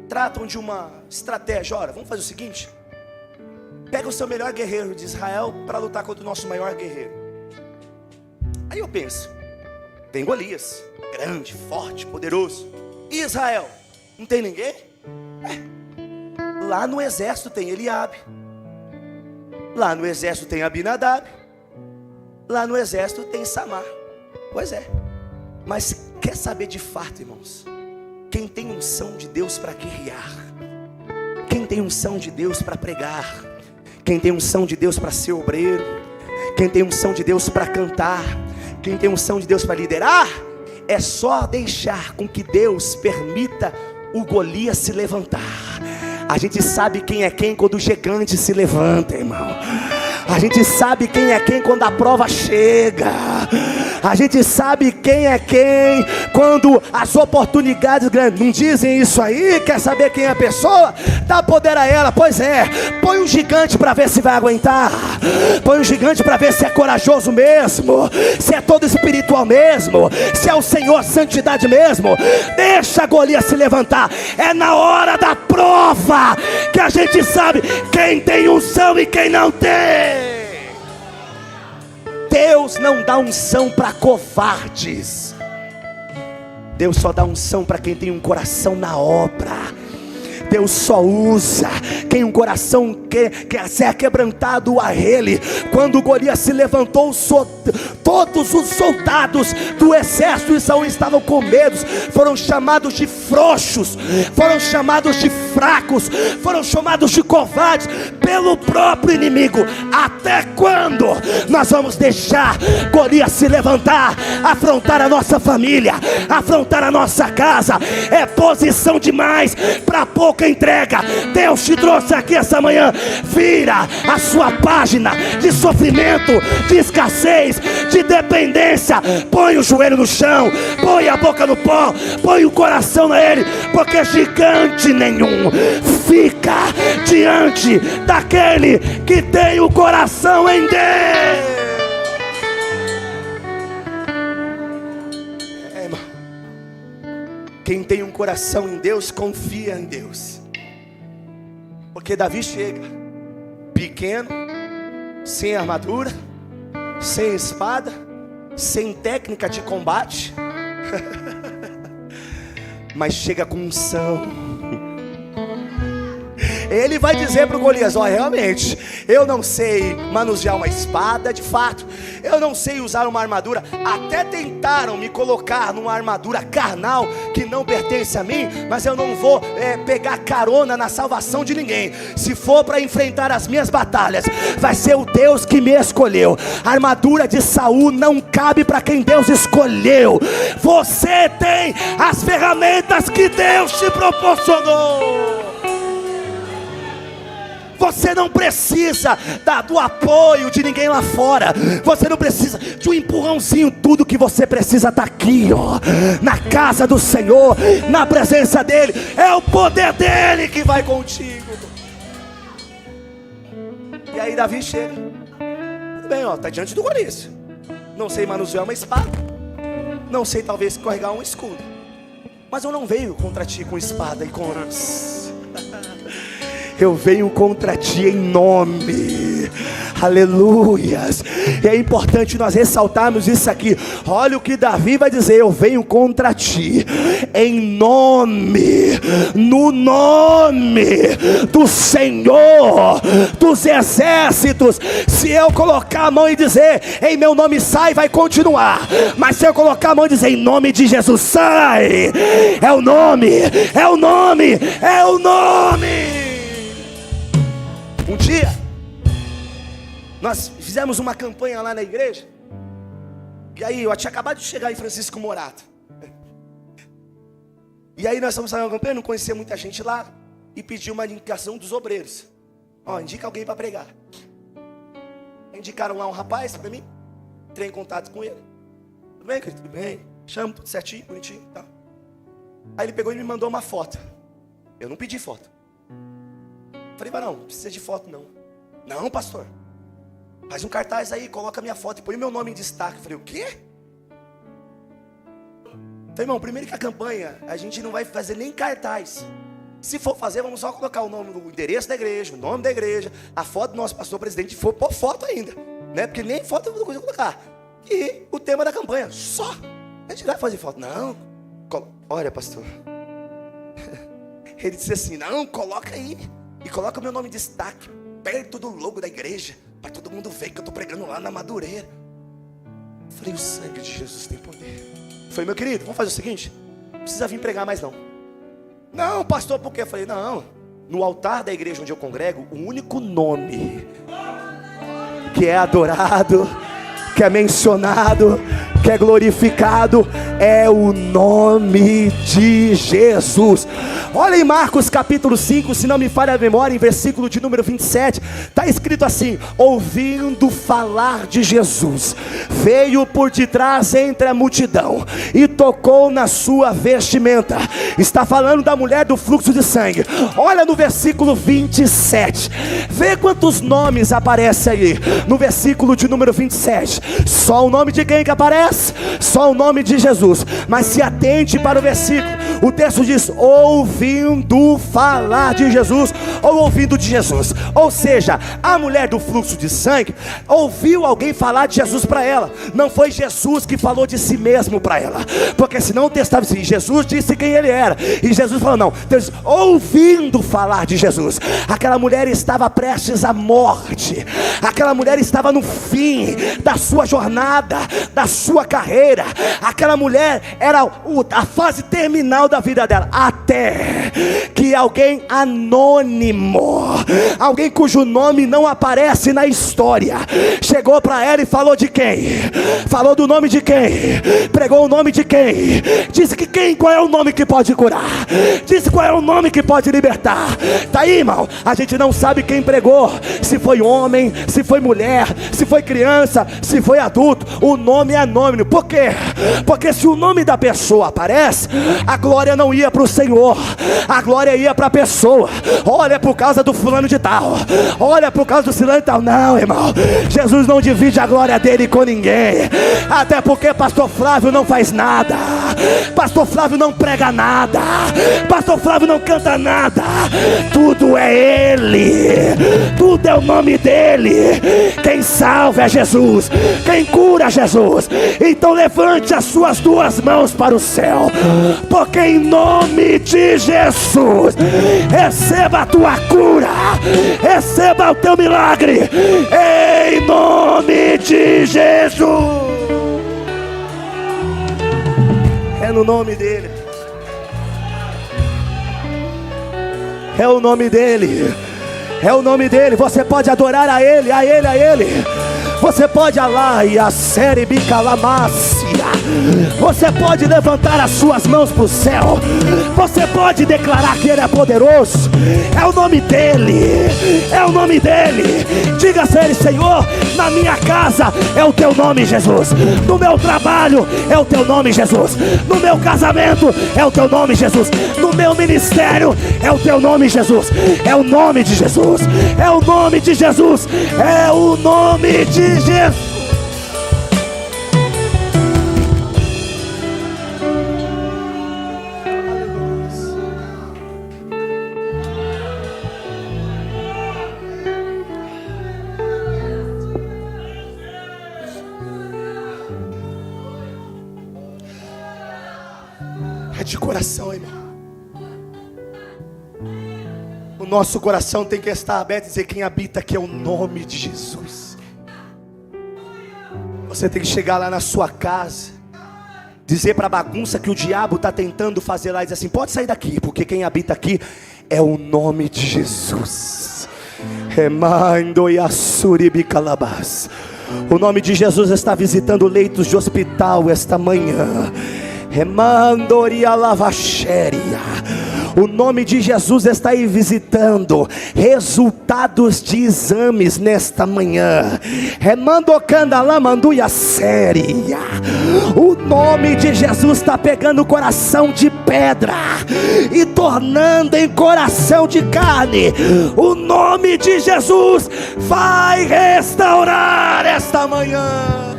tratam de uma estratégia. Ora, vamos fazer o seguinte: pega o seu melhor guerreiro de Israel para lutar contra o nosso maior guerreiro. Aí eu penso, tem Golias, grande, forte, poderoso. E Israel, não tem ninguém? Lá no exército tem Eliabe, lá no exército tem Abinadab, lá no exército tem Samar. Pois é, mas quer saber de fato, irmãos, quem tem unção de Deus para guerrear, quem tem unção de Deus para pregar, quem tem unção de Deus para ser obreiro, quem tem unção de Deus para cantar, quem tem unção de Deus para liderar, é só deixar com que Deus permita o Golias se levantar. A gente sabe quem é quem quando o gigante se levanta, irmão. A gente sabe quem é quem quando a prova chega. A gente sabe quem é quem quando as oportunidades grandes não dizem isso aí. Quer saber quem é a pessoa? Dá poder a ela. Pois é, põe um gigante para ver se vai aguentar. Põe um gigante para ver se é corajoso mesmo, se é todo espiritual mesmo, se é o Senhor santidade mesmo. Deixa Golias se levantar. É na hora da prova que a gente sabe quem tem unção e quem não tem. Deus não dá unção para covardes. Deus só dá unção para quem tem um coração na obra. Deus só usa quem um coração quer ser quebrantado a Ele. Quando Golias se levantou, todos os soldados do exército de Saul estavam com medo. Foram chamados de frouxos, foram chamados de fracos, foram chamados de covardes pelo próprio inimigo. Até quando nós vamos deixar Golias se levantar, afrontar a nossa família, afrontar a nossa casa? É posição demais para pouca entrega. Deus te trouxe aqui essa manhã. Vira a sua página de sofrimento, de escassez, de dependência. Põe o joelho no chão, põe a boca no pó, põe o coração nele, porque gigante nenhum fica diante daquele que tem o coração em Deus. Quem tem um coração em Deus, confia em Deus. Porque Davi chega pequeno, sem armadura, sem espada, sem técnica de combate, mas chega com unção. Ele vai dizer para o Golias: ó, realmente, eu não sei manusear uma espada, de fato, eu não sei usar uma armadura. Até tentaram me colocar numa armadura carnal que não pertence a mim, mas eu não vou pegar carona na salvação de ninguém. Se for para enfrentar as minhas batalhas, vai ser o Deus que me escolheu. A armadura de Saul não cabe para quem Deus escolheu. Você tem as ferramentas que Deus te proporcionou. Você não precisa do apoio de ninguém lá fora. Você não precisa de um empurrãozinho. Tudo que você precisa está aqui, ó, na casa do Senhor, na presença dEle. É o poder dEle que vai contigo. E aí Davi chega. Tudo bem, ó, está diante do Golias. Não sei manusear uma espada, não sei talvez carregar um escudo, mas eu não venho contra ti com espada e com armas. Eu venho contra ti em nome, aleluias. E é importante nós ressaltarmos isso aqui. Olha o que Davi vai dizer: eu venho contra ti em nome, no nome do Senhor dos exércitos. Se eu colocar a mão e dizer em meu nome sai, vai continuar. Mas se eu colocar a mão e dizer em nome de Jesus sai, é o nome, é o nome, é o nome. Um dia, nós fizemos uma campanha lá na igreja. E aí, eu tinha acabado de chegar em Francisco Morato. E aí nós fomos fazer uma campanha, não conhecia muita gente lá. E pedi uma indicação dos obreiros. Ó, indica alguém para pregar. Indicaram lá um rapaz para mim. Entrei em contato com ele. Tudo bem, querido? Tudo bem. Chamo, tudo certinho, bonitinho, tá. Aí ele pegou e me mandou uma foto. Eu não pedi foto. Falei, mas não precisa de foto não. Não, pastor, faz um cartaz aí, coloca a minha foto e põe o meu nome em destaque. Falei, o quê? Falei, irmão, primeiro que a campanha, a gente não vai fazer nem cartaz. Se for fazer, vamos só colocar o nome, o endereço da igreja, o nome da igreja, a foto do nosso pastor presidente, for por foto ainda, né? Porque nem foto eu vou colocar. E o tema da campanha, só. A gente não vai fazer foto, não. Olha, pastor. Ele disse assim, não, coloca aí. E coloca o meu nome em destaque, perto do logo da igreja, para todo mundo ver que eu estou pregando lá na Madureira. Falei, o sangue de Jesus tem poder. Falei, meu querido, vamos fazer o seguinte, não precisa vir pregar mais não. Não, pastor, por quê? Falei, não, no altar da igreja onde eu congrego, o único nome que é adorado, que é mencionado, que é glorificado, é o nome de Jesus. Olha em Marcos capítulo 5, se não me falha a memória, em versículo de número 27, está escrito assim: ouvindo falar de Jesus, veio por detrás entre a multidão e tocou na sua vestimenta. Está falando da mulher do fluxo de sangue. Olha no versículo 27, vê quantos nomes aparecem aí, no versículo de número 27, só o nome de quem que aparece? Só o nome de Jesus. Mas se atente para o versículo, o texto diz, ouvindo falar de Jesus, ou ouvindo de Jesus. Ou seja, a mulher do fluxo de sangue ouviu alguém falar de Jesus para ela. Não foi Jesus que falou de si mesmo para ela, porque senão o texto estava assim, Jesus disse quem ele era, e Jesus falou, não, Deus, ouvindo falar de Jesus. Aquela mulher estava prestes à morte, aquela mulher estava no fim da sua jornada, da sua carreira. Aquela mulher era a fase terminal da vida dela, até que alguém anônimo, alguém cujo nome não aparece na história, chegou para ela e falou de quem? Falou do nome de quem? Pregou o nome de quem? Disse que quem? Qual é o nome que pode curar? Disse qual é o nome que pode libertar? Tá aí, irmão, a gente não sabe quem pregou, se foi homem, se foi mulher, se foi criança, se foi adulto. O nome é anônimo. Por quê? Porque se o nome da pessoa aparece, a glória não ia para o Senhor, a glória ia para a pessoa. Olha, por causa do fulano de tal, olha, por causa do fulano de tal. Não, irmão, Jesus não divide a glória dele com ninguém. Até porque pastor Flávio não faz nada, pastor Flávio não prega nada, pastor Flávio não canta nada. Tudo é ele, tudo é o nome dele. Quem salva é Jesus, quem cura é Jesus. Então levante as suas duas mãos para o céu, porque em nome de Jesus, receba a tua cura, receba o teu milagre, em nome de Jesus. É no nome dele, é o nome dele, é o nome dele. Você pode adorar a ele, a ele, a ele. Você pode alar e a série bicalamácia. Você pode levantar as suas mãos para o céu. Você pode declarar que ele é poderoso. É o nome dele, é o nome dele. Diga a ele: Senhor, na minha casa é o teu nome, Jesus. No meu trabalho é o teu nome, Jesus. No meu casamento é o teu nome, Jesus. No meu ministério é o teu nome, Jesus. É o nome de Jesus, é o nome de Jesus, é o nome de Jesus. É de coração, irmão. O nosso coração tem que estar aberto e dizer: quem habita aqui é o nome de Jesus. Você tem que chegar lá na sua casa, dizer para a bagunça que o diabo está tentando fazer lá, e dizer assim: pode sair daqui, porque quem habita aqui é o nome de Jesus. O nome de Jesus está visitando leitos de hospital esta manhã. O nome de Jesus está aí visitando resultados de exames nesta manhã. O nome de Jesus está pegando coração de pedra e tornando em coração de carne. O nome de Jesus vai restaurar esta manhã.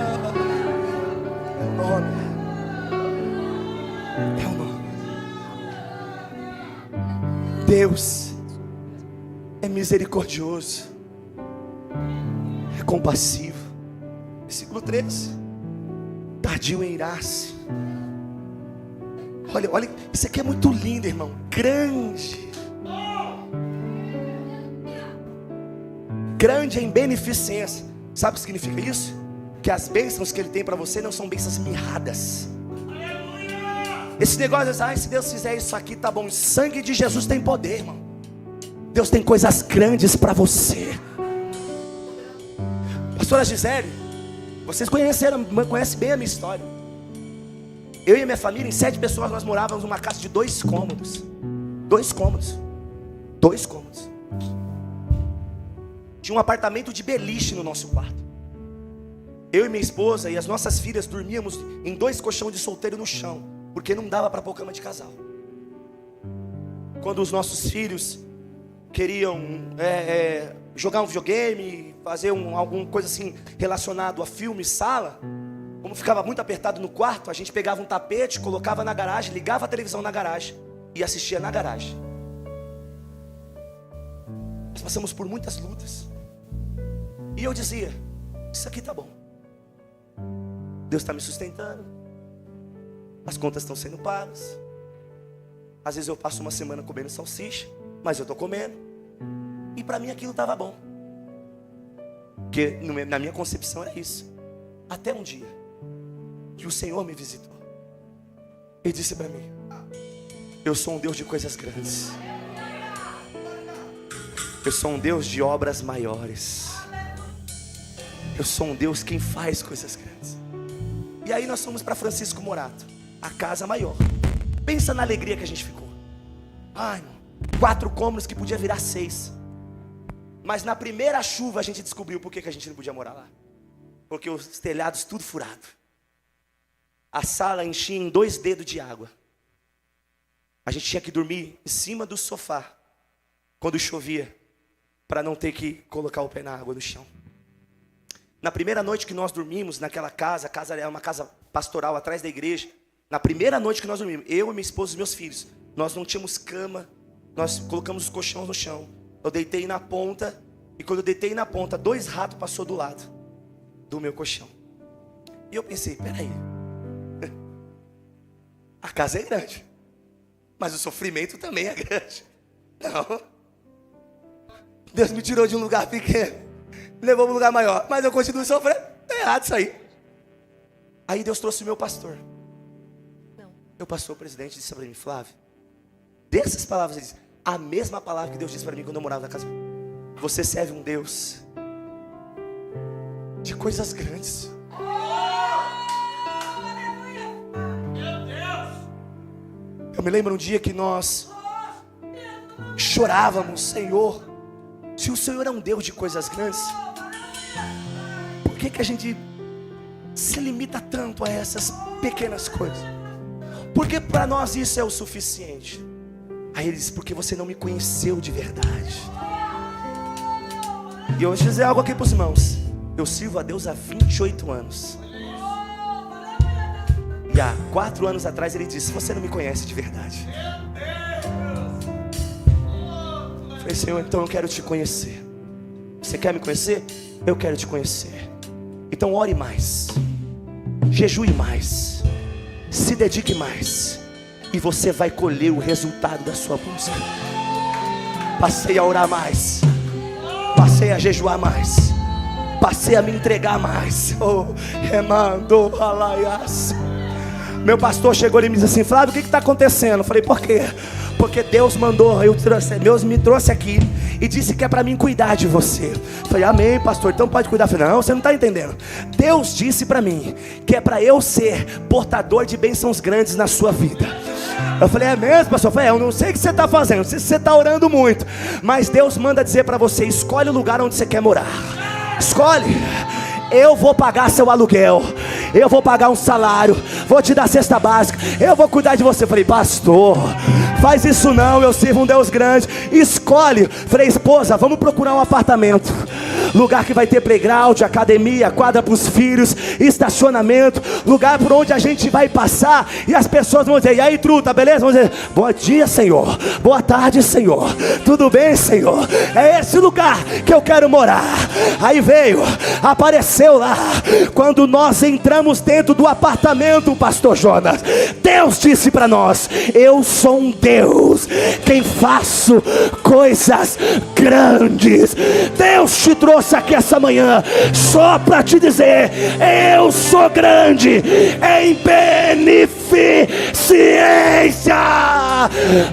Deus é misericordioso, é compassivo. Versículo 13: tardio em irar-se. Olha, isso aqui é muito lindo, irmão. Grande em beneficência. Sabe o que significa isso? Que as bênçãos que ele tem para você não são bênçãos mirradas. Esse negócio de se Deus fizer isso aqui, tá bom. O sangue de Jesus tem poder, irmão. Deus tem coisas grandes para você. Pastora Gisele, vocês conhecem bem a minha história. Eu e a minha família, em 7 pessoas, nós morávamos numa casa de 2 cômodos. 2 cômodos. 2 cômodos. Tinha um apartamento de beliche no nosso quarto. Eu e minha esposa e as nossas filhas dormíamos em 2 colchões de solteiro no chão, porque não dava para pôr cama de casal. Quando os nossos filhos queriam jogar um videogame, fazer alguma coisa assim relacionado a filme, sala, como ficava muito apertado no quarto, a gente pegava um tapete, colocava na garagem, ligava a televisão na garagem e assistia na garagem. Nós passamos por muitas lutas. E eu dizia: isso aqui tá bom. Deus está me sustentando. As contas estão sendo pagas. Às vezes eu passo uma semana comendo salsicha, mas eu estou comendo. E para mim aquilo estava bom. Porque na minha concepção era isso. Até um dia que o Senhor me visitou e disse para mim: eu sou um Deus de coisas grandes. Eu sou um Deus de obras maiores. Eu sou um Deus quem faz coisas grandes. E aí nós fomos para Francisco Morato, a casa maior. Pensa na alegria que a gente ficou. Ai, 4 cômodos que podia virar 6. Mas na primeira chuva a gente descobriu por que a gente não podia morar lá. Porque os telhados tudo furado. A sala enchia em 2 dedos de água. A gente tinha que dormir em cima do sofá quando chovia, para não ter que colocar o pé na água no chão. Na primeira noite que nós dormimos naquela casa, a casa era uma casa pastoral atrás da igreja. Na primeira noite que nós dormimos, eu, minha esposa e meus filhos, nós não tínhamos cama, nós colocamos os colchões no chão. Eu deitei na ponta, e quando eu deitei na ponta, 2 ratos passou do lado do meu colchão. E eu pensei, peraí, a casa é grande, mas o sofrimento também é grande. Não, Deus me tirou de um lugar pequeno, levou para um lugar maior, mas eu continuo sofrendo. É errado isso aí. Aí Deus trouxe o meu pastor. Meu pastor, o presidente, disse para mim, Flávio, dessas palavras ele disse, a mesma palavra que Deus disse para mim quando eu morava na casa. Você serve um Deus de coisas grandes. Eu me lembro um dia que nós chorávamos, Senhor, se o Senhor é um Deus de coisas grandes, por que a gente se limita tanto a essas pequenas coisas? Porque para nós isso é o suficiente. Aí ele disse, porque você não me conheceu de verdade. E eu vou te dizer algo aqui para os irmãos. Eu sirvo a Deus há 28 anos. E há 4 anos atrás ele disse, você não me conhece de verdade. Eu falei, Senhor, então eu quero te conhecer. Você quer me conhecer? Eu quero te conhecer. Então ore mais, jejue mais, se dedique mais, e você vai colher o resultado da sua busca. Passei a orar mais, passei a jejuar mais, passei a me entregar mais. Oh, remando alaias. Meu pastor chegou e me disse assim, Flávio, o que está acontecendo? Eu falei, por quê? Porque Deus mandou, Deus me trouxe aqui e disse que é para mim cuidar de você. Eu falei, amém, pastor, então pode cuidar. Eu falei, não, você não está entendendo. Deus disse para mim que é para eu ser portador de bênçãos grandes na sua vida. Eu falei, é mesmo, pastor? Eu falei, eu não sei o que você está fazendo, não sei se você está orando muito, mas Deus manda dizer para você, escolhe o lugar onde você quer morar. Escolhe. Eu vou pagar seu aluguel, eu vou pagar um salário, vou te dar cesta básica, eu vou cuidar de você. Eu falei, pastor, faz isso não, eu sirvo um Deus grande. Escolhe. Falei, esposa, vamos procurar um apartamento, lugar que vai ter playground, academia, quadra para os filhos, estacionamento, lugar por onde a gente vai passar e as pessoas vão dizer, e aí truta, beleza? Vão dizer, bom dia, Senhor, boa tarde, Senhor, tudo bem, Senhor? É esse lugar que eu quero morar. Aí veio, apareceu lá, quando nós entramos dentro do apartamento, pastor Jonas, Deus disse para nós, eu sou um Deus, quem faço coisas grandes. Deus te trouxe aqui essa manhã, só para te dizer, eu sou grande em beneficência.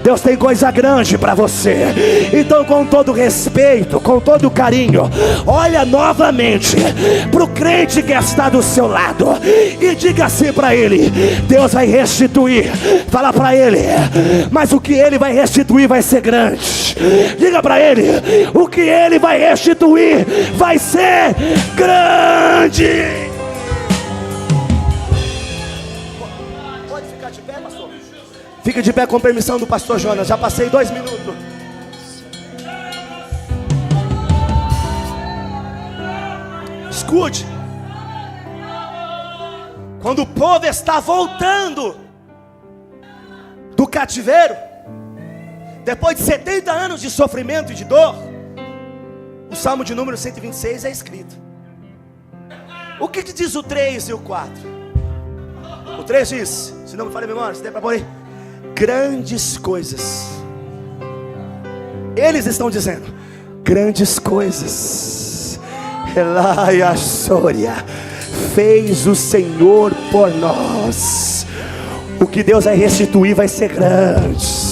Deus tem coisa grande para você. Então, com todo respeito, com todo carinho, olha novamente para o crente que está do seu lado e diga assim para ele, Deus vai restituir. Fala para ele, mas o que ele vai restituir vai ser grande. Diga para ele, o que ele vai restituir vai ser grande. Pode ficar de pé, pastor? Fica de pé com permissão do pastor Jonas. Já passei 2 minutos. Escute. Quando o povo está voltando do cativeiro, depois de 70 anos de sofrimento e de dor, o Salmo de número 126 é escrito. O que diz o 3 e o 4? O 3 diz, se não me falha a memória, se der para pôr aí, grandes coisas. Eles estão dizendo, grandes coisas, Elaia Sória, fez o Senhor por nós. O que Deus vai restituir vai ser grande.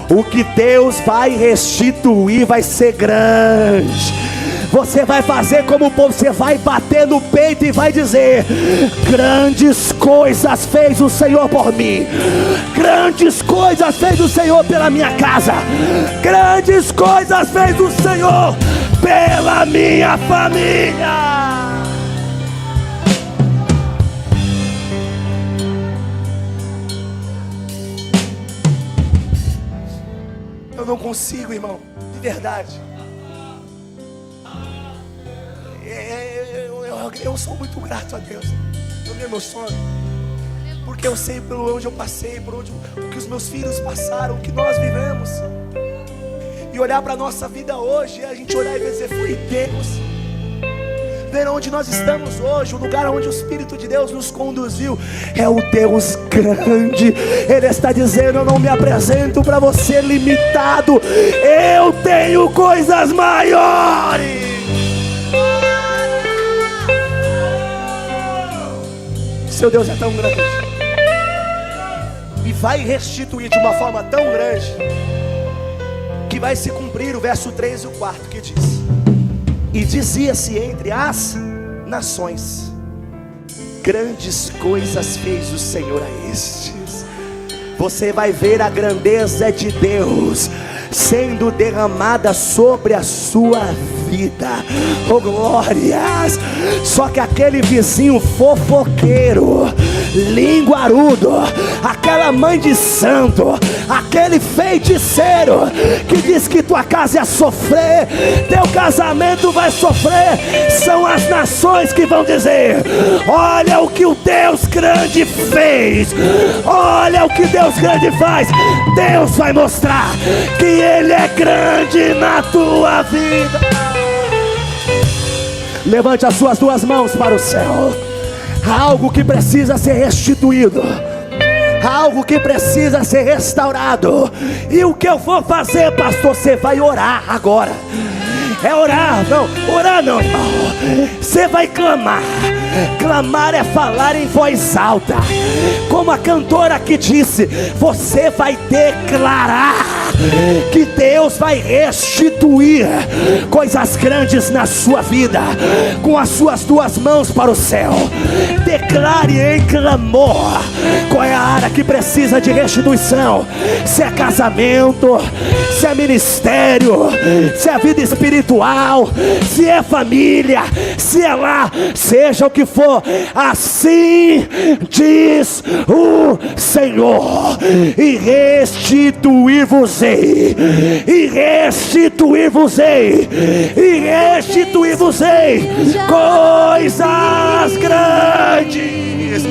O que Deus vai restituir vai ser grande. Você vai fazer como o povo, você vai bater no peito e vai dizer, grandes coisas fez o Senhor por mim, grandes coisas fez o Senhor pela minha casa, grandes coisas fez o Senhor pela minha família. Eu não consigo, irmão, de verdade. Eu sou muito grato a Deus. Eu me emociono, porque eu sei por onde eu passei, o que os meus filhos passaram, o que nós vivemos. E olhar para a nossa vida hoje, a gente olhar e dizer, foi Deus. Ver onde nós estamos hoje, o lugar onde o Espírito de Deus nos conduziu, é o Deus grande. Ele está dizendo, eu não me apresento para você limitado, eu tenho coisas maiores. Seu Deus é tão grande, e vai restituir de uma forma tão grande, que vai se cumprir o verso 3 e o 4, que diz: e dizia-se entre as nações, grandes coisas fez o Senhor a estes. Você vai ver a grandeza de Deus sendo derramada sobre a sua vida. Oh glórias! Só que aquele vizinho fofoqueiro, linguarudo, aquela mãe de santo, aquele feiticeiro que diz que tua casa ia sofrer, teu casamento vai sofrer, são as nações que vão dizer: olha o que o Deus grande fez, olha o que Deus grande faz. Deus vai mostrar que Ele é grande na tua vida. Levante as suas duas mãos para o céu. Há algo que precisa ser restituído, há algo que precisa ser restaurado. E o que eu vou fazer, pastor? Você vai orar agora. É orar, não, irmão. Você vai clamar. Clamar é falar em voz alta. Como a cantora que disse, você vai declarar que Deus vai restituir coisas grandes na sua vida. Com as suas duas mãos para o céu, declare em clamor. Qual é a área que precisa de restituição? Se é casamento, se é ministério, se é vida espiritual, se é família, se é lá, seja o que for, assim diz o Senhor: e restituir-vos-ei, e restituir-vos-ei, e restituir-vos-ei coisas grandes.